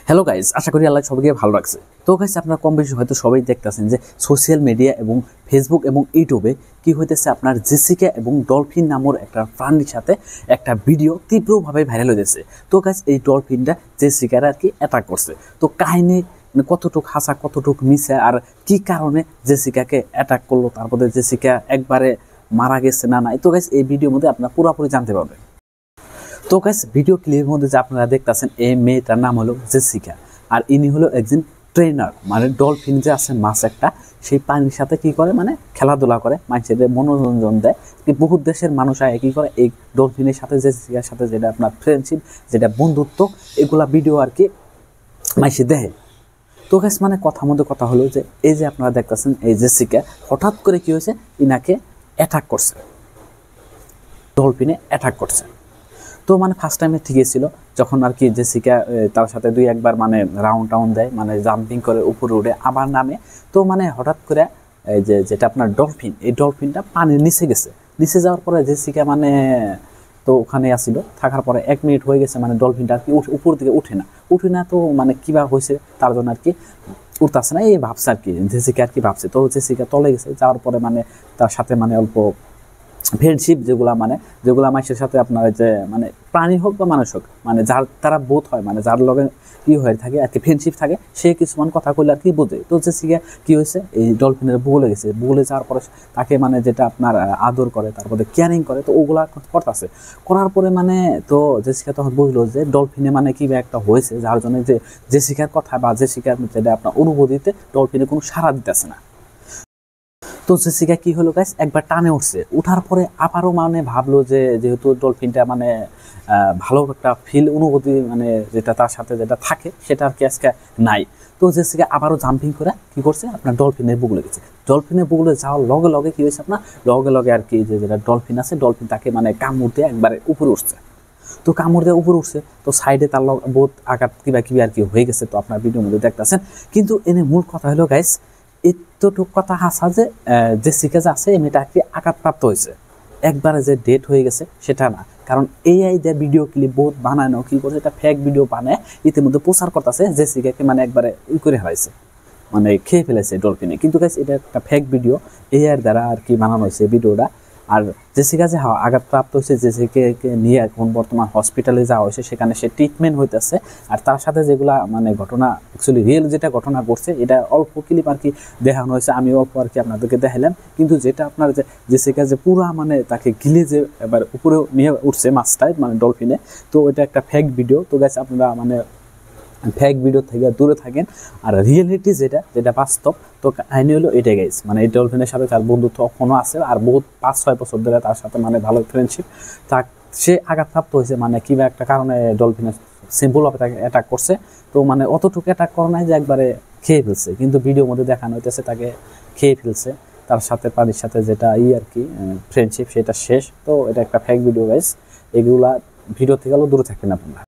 Hello guys, আশা করি আল্লাহ সবাইকে ভালো রাখছে। তো গাইজ, আপনারা কম বেশি হয়তো সবাই দেখতেছেন যে সোশ্যাল মিডিয়া এবং ফেসবুক এবং ইউটিউবে কি হইতেছে, আপনার জেসিকা এবং ডলফিন নামের একটা প্রাণীর সাথে একটা ভিডিও তীব্রভাবে ভাইরাল হয়েছে। তো গাইজ, এই ডলফিনটা জেসিকার আর কি অ্যাটাক করছে। তো কাহিনী কতটুক হাসা, কতটুক মিশে, আর কি কারণে জেসিকাকে অ্যাটাক করলো, তারপরে জেসিকা একবারে মারা গেছে না নাই। তো গাইজ, এই ভিডিওর মধ্যে আপনারা পুরোপুরি জানতে পারবেন। তো গাইস, ভিডিও ক্লিপের মধ্যে যে আপনারা দেখতেছেন, এই মেয়েটার নাম হলো জেসিকা, আর ইনি হলো একজন ট্রেনার। মানে ডলফিন যে আছে মাছ একটা, সেই পানির সাথে কি করে, মানে খেলাধুলা করে, মানুষের মনোরঞ্জন দেয়। বহুত দেশের মানুষ আয় কি করে, এই ডলফিনের সাথে জেসিকার সাথে যেটা আপনার ফ্রেন্ডশিপ, যেটা বন্ধুত্ব, এগুলা ভিডিও আর কি মানুষে দেখে। তো গাইস, মানে কথার মধ্যে কথা হলো যে এই যে আপনারা দেখতেছেন, এই জেসিকা হঠাৎ করে কি হয়েছে, ইনাকে অ্যাটাক করছে, ডলফিনে অ্যাটাক করছে। তো মানে ফার্স্ট টাইমে ঠিকই ছিল, যখন আর কি জেসিকা তার সাথে দুই একবার মানে রাউন্ড দেয়, মানে জাম্পিং করে উপরে উঠে আবার নামে। তো মানে হঠাৎ করে এই যেটা আপনার ডলফিন, এই ডলফিনটা পানির নিচে গেছে। নিচে যাওয়ার পরে জেসিকা মানে তো ওখানে আসছিল, থাকার পরে 1 মিনিট হয়ে গেছে, মানে ডলফিনটা আর কি উপর দিকে উঠে না। তো মানে কিবা হয়েছে তার জন্য আর কি উঠতেছে না, এই ভাবছে আর কি জেসিকা আর কি ভাবছে। তো জেসিকা তলে গেছে, যাওয়ার পরে মানে তার সাথে মানে অল্প ফ্রেন্ডশিপ, যেগুলা মানুষের সাথে আপনার যে মানে প্রাণী হোক বা মানুষ হোক, মানে যার তারা বোধ হয়, মানে যার লগে কি হয়ে থাকে আর কি ফ্রেন্ডশিপ থাকে, সে কিছুমান কথা কইলে আর কি বোঝে। তো জেসিকা কি হয়েছে, এই ডলফিনের বলে গেছে, বলে যাওয়ার পরে তাকে মানে যেটা আপনার আদর করে, তারপরে কেয়ারিং করে, তো ওগুলা করতেছে। করার পরে মানে তো জেসিকা তখন বুঝলো যে ডলফিনে মানে কি একটা হয়েছে, যার জন্য যে জেসিকার কথা বা জেসিকার যেটা আপনার অনুভূতিতে ডলফিনে কোনো সাড়া দিতেছে না। তো জেসিকা কি হলো গাইস, একবার টানে উঠছে, উঠার পরে আবারও মানে ভাবলো যে যেহেতু ডলফিনটা মানে ভালো একটা অনুভূতি মানে যেটা তার সাথে যেটা থাকে, সেটা আর কি আজকে নাই। তো জেসিকা আবারও জাম্পিং করে কি করছে, আপনার ডলফিনের বুকুলে গেছে। ডলফিনের বুকুলে যাওয়ার লগে লগে কি হয়েছে, আপনার লগে আর কি যেটা ডলফিন আছে, ডলফিন তাকে মানে কামড় দিয়ে একবারে উপরে উঠছে। তো কামড় দিয়ে উপরে উঠছে, তো সাইডে তার বহুত আঘাত কিবা আর কি হয়ে গেছে, তো আপনার ভিডিওর মধ্যে দেখতেছেন। কিন্তু এনে মূল কথা হলো গাইস, এতটুক কথা হাসা যে জেসিকা যে আছে, মেয়েটা কি আঘাতপ্রাপ্ত হয়েছে, একবারে যে ডেট হয়ে গেছে সেটা না। কারণ এআই দিয়ে ভিডিও ক্লিপ বহুত বানানো কি করছে, এটা ফেক ভিডিও বানায় ইতিমধ্যে প্রচার করতেছে, জেসিকাকে মানে একবারে করে হারাইছে, মানে খেয়ে ফেলেছে ডলফিনে। কিন্তু গাইস, এটা একটা ফেক ভিডিও, এআই দ্বারা আর কি বানানো হয়েছে ভিডিওটা। আর জেসিকা যে আঘাতপ্রাপ্ত হয়েছে, জেসিকাকে নিয়ে এখন বর্তমান হসপিটালে যাওয়া হয়েছে, সেখানে সে ট্রিটমেন্ট হইতেছে। আর তার সাথে যেগুলা মানে ঘটনা, অ্যাকচুয়ালি রিয়েল যেটা ঘটনা ঘটছে, এটা অল্প ক্লিপ আর কি দেখানো হয়েছে, আমি অল্প আর কি আপনাদেরকে দেখালাম। কিন্তু যেটা আপনার যে জেসিকা যে পুরা মানে তাকে গিলে যে এবার উপরে নিয়ে উঠছে মাছটায়, মানে ডলফিনে, তো এটা একটা ফেক ভিডিও। তো গাইস, আপনারা মানে ফেক ভিডিও থেকে দূরে থাকেন, আর রিয়েলিটি যেটা বাস্তব, তো কাহিনী হলো এটাই গাইস। মানে এই ডলফিনের সাথে তার বন্ধুত্ব এখনো আছে, আর বহুত 5-6 বছর ধরে তার সাথে মানে ভালো ফ্রেন্ডশিপ। সে আঘাতপ্রাপ্ত হয়েছে, মানে কিবা একটা কারণে ডলফিনের সিম্পলভাবে তাকে অ্যাটাক করছে। তো মানে অতটুকু অ্যাটাক করে নাই যে একবারে খেয়ে ফেলছে, কিন্তু ভিডিওর মধ্যে দেখানো হইতেছে তাকে খেয়ে ফেলছে। তার সাথে পানির সাথে যেটা আর কি ফ্রেন্ডশিপ, সেটা শেষ। তো এটা একটা ফেক ভিডিও গাইস, এগুলা ভিডিও থেকে দূরে থাকবেন আপনারা।